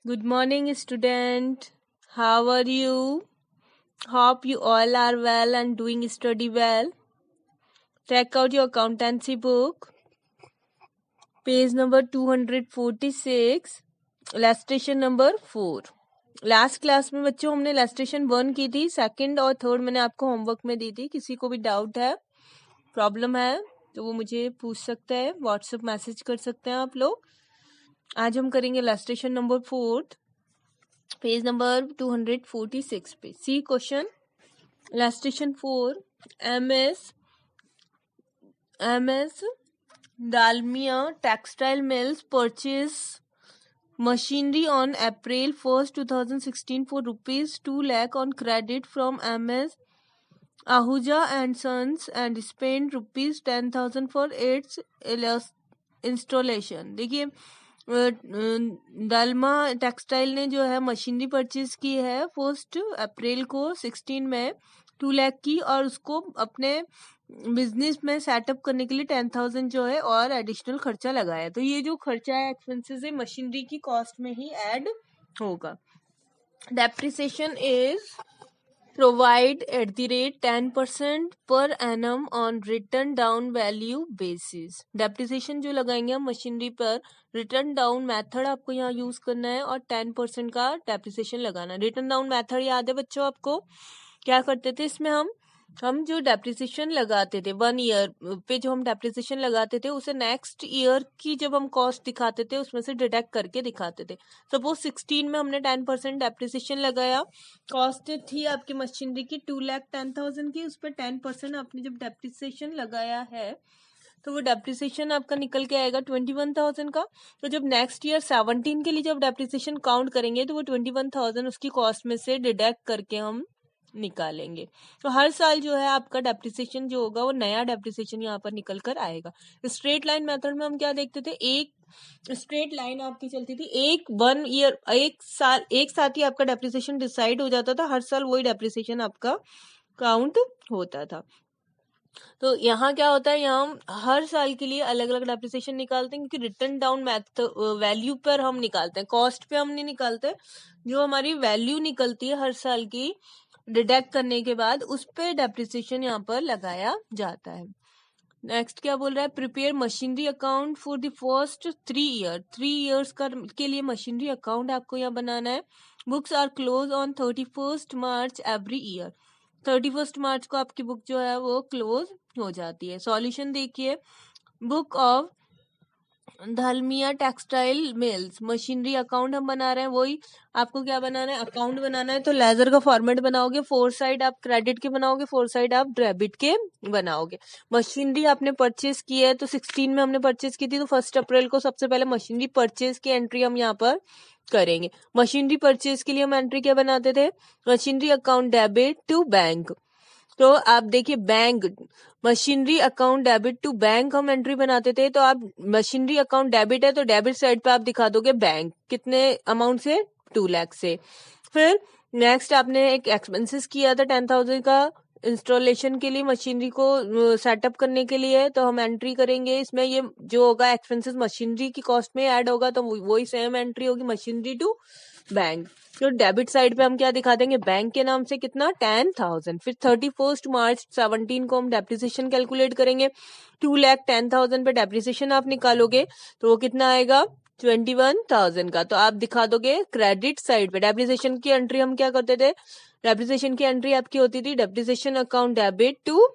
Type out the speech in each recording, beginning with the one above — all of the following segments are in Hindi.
Good morning, student. How are you? Hope you all are well and doing study well. Check out your accountancy book. Page number 246. Illustration number 4. Last class में बच्चों हमने इलस्ट्रेशन 1 की थी. सेकंड और थर्ड मैंने आपको होमवर्क में दी थी. किसी को भी डाउट है, प्रॉब्लम है तो वो मुझे पूछ सकते हैं, व्हाट्सएप मैसेज कर सकते हैं आप लोग. आज हम करेंगे इलस्ट्रेशन नंबर 4, पेज नंबर 246 पे. सी question. Illustration 4. MS Dalmia Textile Mills purchase machinery on April 1st, 2016 for rupees 2 lakh on credit from MS Ahuja and Sons and spent rupees 10,000 for its installation. देखिए दालमा टेक्सटाइल ने जो है मशीनरी परचेज की है 1 अप्रैल को 16 में 2 लाख की, और उसको अपने बिजनेस में सेटअप करने के लिए 10,000 जो है और एडिशनल खर्चा लगाया. तो ये जो खर्चा है, एक्सपेंसेस है, मशीनरी की कॉस्ट में ही ऐड होगा. Depreciation is provide at the rate 10% per annum on written down value basis. Depreciation जो लगाएंगे हम मशीनरी पर, रिटर्न डाउन मेथड आपको यहाँ यूज करना है और 10% का डेप्रिसिएशन लगाना है. रिटर्न डाउन मेथड याद है बच्चों आपको? क्या करते थे इसमें हम जो डेप्रिसिएशन लगाते थे 1 ईयर पे, जो हम डेप्रिसिएशन लगाते थे उसे नेक्स्ट ईयर की जब हम कॉस्ट दिखाते थे उसमें से डिडक्ट करके दिखाते थे. सपोज 16 में हमने 10% डेप्रिसिएशन लगाया, कॉस्ट थी आपकी मशीनरी की 2,10,000 की, उस पर 10% आपने जब डेप्रिसिएशन लगाया है तो वो डेप्रिसिएशन आपका निकल के आएगा 21,000 का. तो जब नेक्स्ट ईयर 17 के लिए जब डेप्रिसिएशन काउंट करेंगे तो वो 21,000 उसकी कॉस्ट में से डिडक्ट करके हम निकालेंगे. तो हर साल जो है आपका डेप्रिसिएशन जो होगा वो नया डेप्रिसिएशन यहाँ पर निकल कर आएगा. स्ट्रेट लाइन मेथड में हम क्या देखते थे, एक स्ट्रेट लाइन आपकी चलती थी, एक साथ ही आपका डेप्रिसिएशन डिसाइड हो जाता था, हर साल वही डेप्रिसिएशन आपका काउंट होता था. तो यहाँ क्या होता है, यहाँ हम हर साल के लिए अलग अलग डेप्रिसिएशन निकालते हैं, क्योंकि रिटर्न डाउन वैल्यू पर हम निकालते हैं, कॉस्ट पे हम नहीं निकालते. जो हमारी वैल्यू निकलती है हर साल की डिडक्ट करने के बाद, उस पे डेप्रिसिएशन यहाँ पर लगाया जाता है. नेक्स्ट क्या बोल रहा है, prepare machinery account for the first 3 years के लिए मशीनरी अकाउंट आपको यहाँ बनाना है. Books are close on 31st March every year. 31st मार्च को आपकी बुक जो है वो क्लोज हो जाती है. सॉल्यूशन देखिए, book of Dalmia textile mills machinery account हम बना रहे हैं. वही आपको क्या बनाना है, अकाउंट बनाना है. तो लेजर का फॉर्मेट बनाओगे, 4 साइड आप क्रेडिट के बनाओगे, 4 साइड आप डेबिट के बनाओगे. मशीनरी आपने परचेज की है, तो 16 में हमने परचेज की थी, तो 1 अप्रैल को सबसे पहले मशीनरी परचेज की एंट्री हम यहाँ पर करेंगे. मशीनरी परचेज के लिए हम एंट्री क्या बनाते थे, machinery account debit to bank. तो आप देखिए, bank machinery account debit to bank हम एंट्री बनाते थे. तो आप मशीनरी अकाउंट डेबिट है तो डेबिट साइड पे आप दिखा दोगे बैंक, कितने अमाउंट से, 2 लाख से. फिर नेक्स्ट आपने एक एक्सपेंसेस किया था 10,000 का इंस्टॉलेशन के लिए, मशीनरी को सेटअप करने के लिए, तो हम एंट्री करेंगे इसमें. ये जो होगा एक्सपेंसेस मशीनरी की कॉस्ट में ऐड होगा, तो वही सेम एंट्री होगी, मशीनरी टू बैंक. तो डेबिट साइड पे हम क्या दिखा देंगे, बैंक के नाम से कितना, 10,000. फिर 31st मार्च 17 को हम डेप्रिसिएशन कैलकुलेट करेंगे. 2,10,000 पे डेप्रिसिएशन आप निकालोगे तो वो कितना आएगा, 21,000 का. तो आप दिखा दोगे क्रेडिट साइड पे. डेप्रिसिएशन की एंट्री हम क्या करते थे, डेप्रिसिएशन की एंट्री आपकी होती थी depreciation account debit to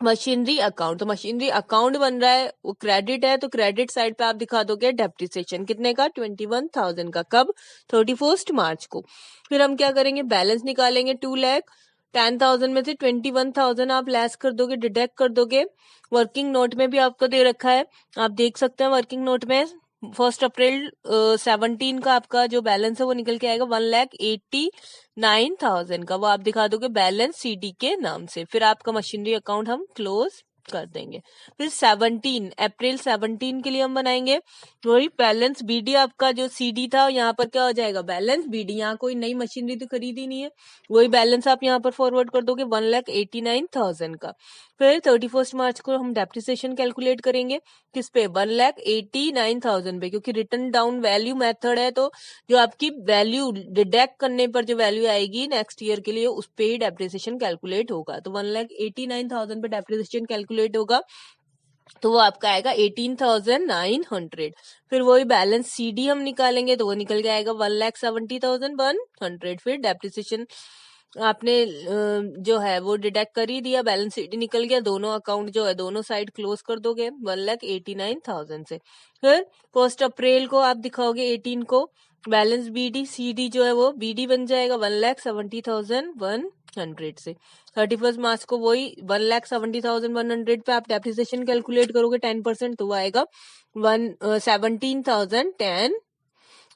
machinery account. तो मशीनरी अकाउंट बन रहा है, वो क्रेडिट है, तो क्रेडिट साइड पे आप दिखा दोगे डेप्रिसिएशन कितने का, 21,000 का. कब, 31st मार्च को. फिर हम क्या करेंगे, बैलेंस निकालेंगे. 2,10,000 में से 21,000 आप लेस कर दोगे, डिडक्ट कर दोगे. वर्किंग नोट में भी आपको दे रखा है, आप देख सकते हैं. वर्किंग नोट में 1 अप्रैल 17 का आपका जो बैलेंस है वो निकल के आएगा 1,89,000 का. वो आप दिखा दोगे बैलेंस सीडी के नाम से. फिर आपका मशीनरी अकाउंट हम क्लोज कर देंगे। फिर 17 अप्रैल 17 के लिए हम बनाएंगे वही बैलेंस बीडी। आपका जो सीडी था यहाँ पर क्या हो जाएगा, बैलेंस बीडी। यहाँ कोई नई मशीनरी तो खरीदी नहीं है, वही बैलेंस आप यहाँ पर फॉरवर्ड कर दोगे 1,89,000 का। फिर 31 मार्च को हम डेप्रिसिएशन कैलकुलेट करेंगे किस पे, 1,89,000 पे, क्योंकि रिटर्न डाउन वैल्यू मेथड है, तो जो आपकी वैल्यू डिडक्ट करने पर जो वैल्यू आएगी नेक्स्ट ईयर के लिए उस पे ही डेप्रिसिएशन कैलकुलेट होगा। तो 1,89,000 पे डेप्रिसिएशन कैलकुलेट होगा, तो वो आपका आएगा 18,900। फिर वही बैलेंस सीडी हम निकालेंगे तो वो निकल के आएगा 1,70,100। फिर डेप्रिसिएशन आपने जो है वो डिडक्ट कर ही दिया, बैलेंस सीडी निकल गया, दोनों अकाउंट जो है दोनों साइड क्लोज कर दोगे 1,89,000 से। फिर 1 अप्रैल को आप दिखाओगे 18 को बैलेंस बीडी, सीडी जो है वो बीडी बन जाएगा 1,70,100 से। 31 मार्च को वही 1,70,100 पे आप डेप्रिसिएशन कैलकुलेट करोगे 10%, तो वो आएगा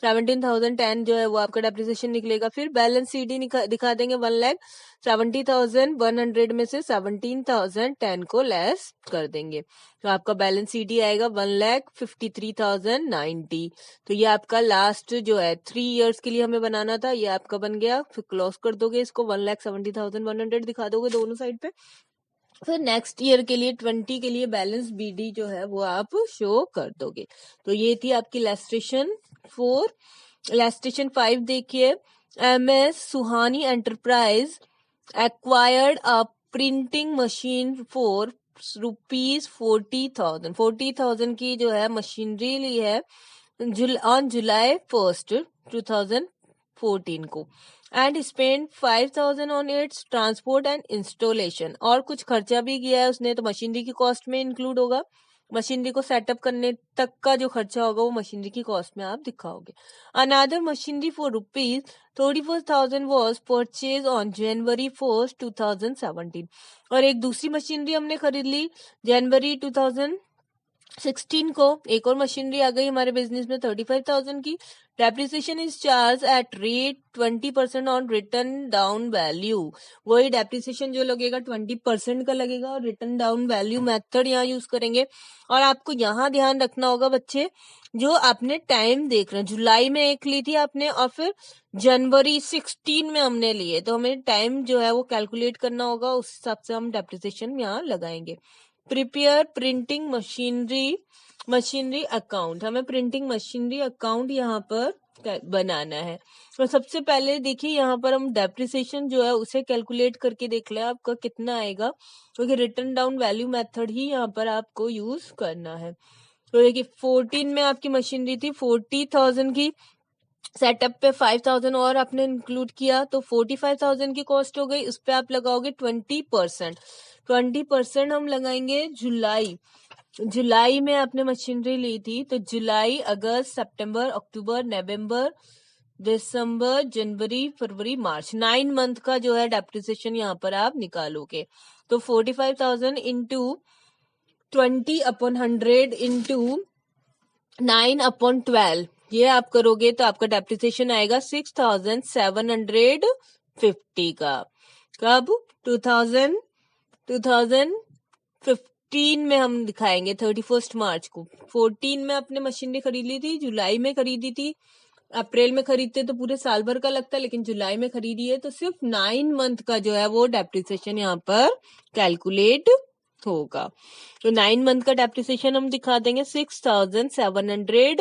17,010 जो है वो आपका डेप्रिसिएशन निकलेगा। फिर बैलेंस सीडी दिखा देंगे 1,70,100 में से 17,010 को लेस कर देंगे, तो आपका बैलेंस सीडी आएगा 1,53,090। तो ये आपका लास्ट जो है 3 इयर्स के लिए हमें बनाना था, ये आपका बन गया। फिर क्लोज कर दोगे इसको 1,70,100 दिखा दोगे दोनों साइड पे। फिर नेक्स्ट ईयर के लिए 20 के लिए बैलेंस बीडी जो है वो आप शो कर दोगे। तो ये थी आपकी इलस्ट्रेशन 4। इलस्ट्रेशन 5 देखिए, MS Suhani enterprise acquired a printing machine for ₹40,000। 40,000 की जो है मशीनरी ली है ऑन जुलाई 1, 2014 को, and spend 5,000 on it's transport and installation. और कुछ खर्चा भी किया है उसने, तो मशीनरी की कॉस्ट में इंक्लूड होगा। मशीनरी को सेटअप करने तक का जो खर्चा होगा वो मशीनरी की कॉस्ट में आप दिखाओगे। Another machinery for ₹34,000 was purchase on January 1, 2017। और एक दूसरी मशीनरी हमने खरीद ली जनवरी 2016 को। एक और मशीनरी आ गई हमारे बिजनेस में 35,000 की। Depreciation is charge at rate 20% on return down value. वही डेप्रिसिएशन जो लगेगा 20% का लगेगा, और रिटर्न डाउन वैल्यू मेथड यहाँ यूज करेंगे। और आपको यहाँ ध्यान रखना होगा बच्चे, जो आपने टाइम देख रहे हैं, जुलाई में एक ली थी आपने और फिर जनवरी 16 में हमने लिए, तो हमें टाइम जो है वो कैलकुलेट करना होगा, उस हिसाब से हम डेप्रिसिएशन यहाँ लगाएंगे। प्रिपेयर प्रिंटिंग मशीनरी अकाउंट, हमें प्रिंटिंग मशीनरी अकाउंट यहाँ पर बनाना है। तो सबसे पहले देखिए यहाँ पर हम डेप्रिसिएशन जो है उसे कैलकुलेट करके देख ले आपका कितना आएगा, क्योंकि रिटर्न डाउन वैल्यू मेथड ही यहाँ पर आपको यूज करना है। तो देखिए 14 में आपकी मशीनरी थी 40,000 की, सेटअप पे 5,000 और आपने इंक्लूड किया, तो 45,000 की कॉस्ट हो गई। उस पे आप लगाओगे 20%। 20% हम लगाएंगे जुलाई में आपने मशीनरी ली थी, तो जुलाई, अगस्त, सितंबर, अक्टूबर, नवंबर, दिसंबर, जनवरी, फरवरी, मार्च, 9 मंथ का जो है डेप्रिसिएशन यहाँ पर आप निकालोगे। तो 45,000 इंटू 20/100 इंटू 9/12 ये आप करोगे तो आपका डेप्रिसिएशन आएगा 6,750 का। कब? 2015 में हम दिखाएंगे 31 मार्च को। 14 में अपने मशीनरी खरीद ली थी, जुलाई में खरीदी थी, अप्रैल में खरीदते तो पूरे साल भर का लगता है, लेकिन जुलाई में खरीदी है तो सिर्फ 9 मंथ का जो है वो डेप्रिसिएशन यहाँ पर कैलकुलेट होगा। तो 9 मंथ का डेप्रिसिएशन हम दिखा देंगे 6,750।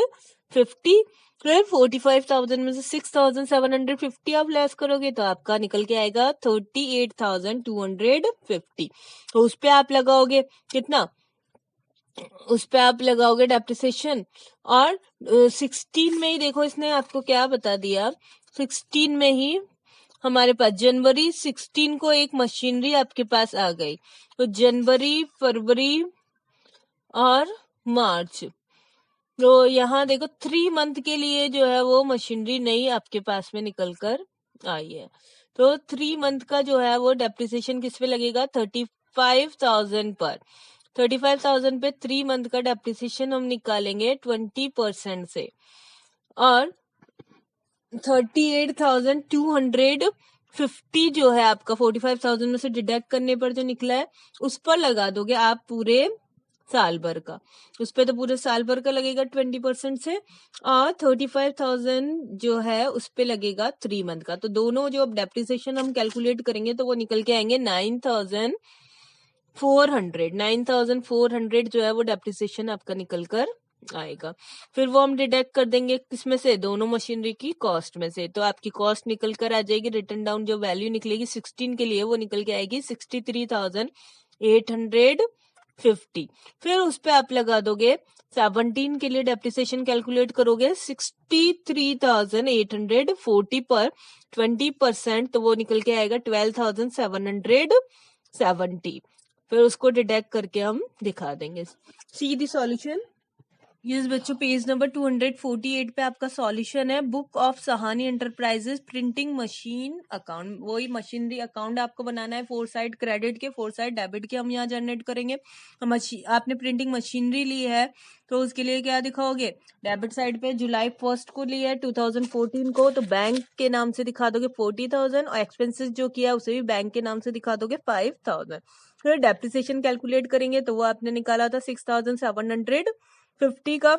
फिर 45,000 में से 6,750 आप लेस करोगे तो आपका निकल के आएगा 38,250। तो उस पे आप लगाओगे कितना, उस पे आप लगाओगे डेप्रिसिएशन। और 16 में ही देखो इसने आपको क्या बता दिया, 16 में ही हमारे पास जनवरी 16 को एक मशीनरी आपके पास आ गई, तो जनवरी, फरवरी और मार्च, तो यहाँ देखो 3 मंथ के लिए जो है वो मशीनरी नई आपके पास में निकल कर आई है। तो 3 मंथ का जो है वो डेप्रिसिएशन किस पे लगेगा, 35,000 पर। 35,000 पे 3 मंथ का डेप्रिसिएशन हम निकालेंगे 20% से, और 38,250 50 जो है आपका 45,000 में से डिडक्ट करने पर जो निकला है उस पर लगा दोगे आप पूरे साल भर का, उस पे तो पूरे साल भर का लगेगा 20% से, और 35,000 जो है उस पे लगेगा 3 मंथ का। तो दोनों जो अब डेप्रिसिएशन हम कैलकुलेट करेंगे तो वो निकल के आएंगे 9,400 जो है वो डेप्रिसिएशन आपका निकल कर आएगा। फिर वो हम डिडक्ट कर देंगे किसमें से, दोनों मशीनरी की कॉस्ट में से। तो आपकी कॉस्ट निकल कर आ जाएगी, रिटर्न डाउन जो वैल्यू निकलेगी 16 के लिए वो निकल के आएगी 63,850। फिर उस पे आप लगा दोगे 17 के लिए डेप्रिसिएशन कैलकुलेट करोगे 63,840 पर 20%, तो वो निकल के आएगा 12,770। फिर उसको डिडक्ट करके हम दिखा देंगे। सी दी सॉल्यूशन। यस बच्चों, पेज नंबर 248 पे आपका सॉल्यूशन है। Book of Sahani enterprises printing machine account, वही मशीनरी अकाउंट आपको बनाना है। 4 साइड क्रेडिट के 4 साइड डेबिट के हम यहाँ जनरेट करेंगे। आपने प्रिंटिंग मशीनरी ली है तो उसके लिए क्या दिखाओगे, डेबिट साइड पे जुलाई 1 को लिया है 2014 को, तो बैंक के नाम से दिखा दोगे 40,000, और एक्सपेंसेस जो किया उसे भी बैंक के नाम से दिखा दोगे 5,000। फिर डेप्रिसिएशन कैलकुलेट करेंगे तो वो आपने निकाला था 6,750 का।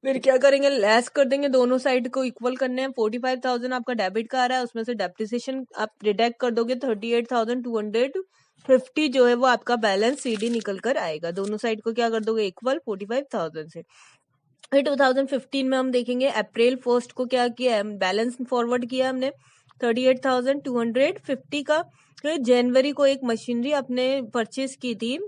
फिर क्या करेंगे, लेस कर देंगे, दोनों साइड को इक्वल करने हैं। 45,000 आपका डेबिट का आ रहा है, उसमें से डेप्रिसिएशन आप डिडक्ट कर दोगे 38,250 जो है वो आपका बैलेंस सीडी निकल कर आएगा। दोनों साइड को क्या कर दोगे, इक्वल 45,000 से। फिर 2015 में हम देखेंगे अप्रैल 1 को क्या किया है, बैलेंस फॉरवर्ड किया हमने 38,250 का। फिर जनवरी को एक मशीनरी आपने परचेज की थी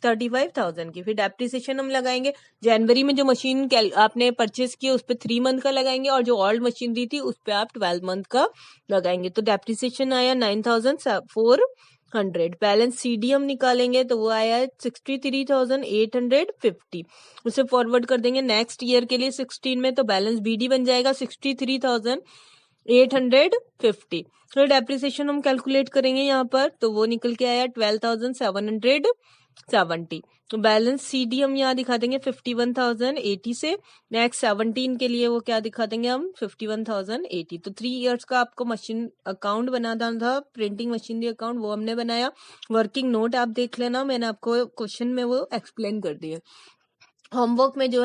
35,000 की। फिर डेप्रिसिएशन हम लगाएंगे, जनवरी में जो मशीन आपने परचेज की उस पर 3 मंथ का लगाएंगे, और जो ओल्ड मशीनरी थी उस पर आप 12 मंथ का लगाएंगे। तो डेप्रिसिएशन आया 9,400। बैलेंस सीडी हम निकालेंगे तो वो आया 63,850। उसे फॉरवर्ड कर देंगे नेक्स्ट ईयर के लिए 16 में, तो बैलेंस बीडी बन जाएगा 63,850। फिर डेप्रिसिएशन हम कैलकुलेट करेंगे यहाँ पर, तो वो निकल के आया 12,770। तो बैलेंस सीडी हम यहाँ दिखा देंगे 51,080 से। नेक्स्ट 17 के लिए वो क्या दिखा देंगे हम 51,080। तो 3 इयर्स का आपको मशीन अकाउंट बनाना था, प्रिंटिंग मशीनरी अकाउंट, वो हमने बनाया। वर्किंग नोट आप देख लेना, मैंने आपको क्वेश्चन में वो एक्सप्लेन कर दिया। होमवर्क में जो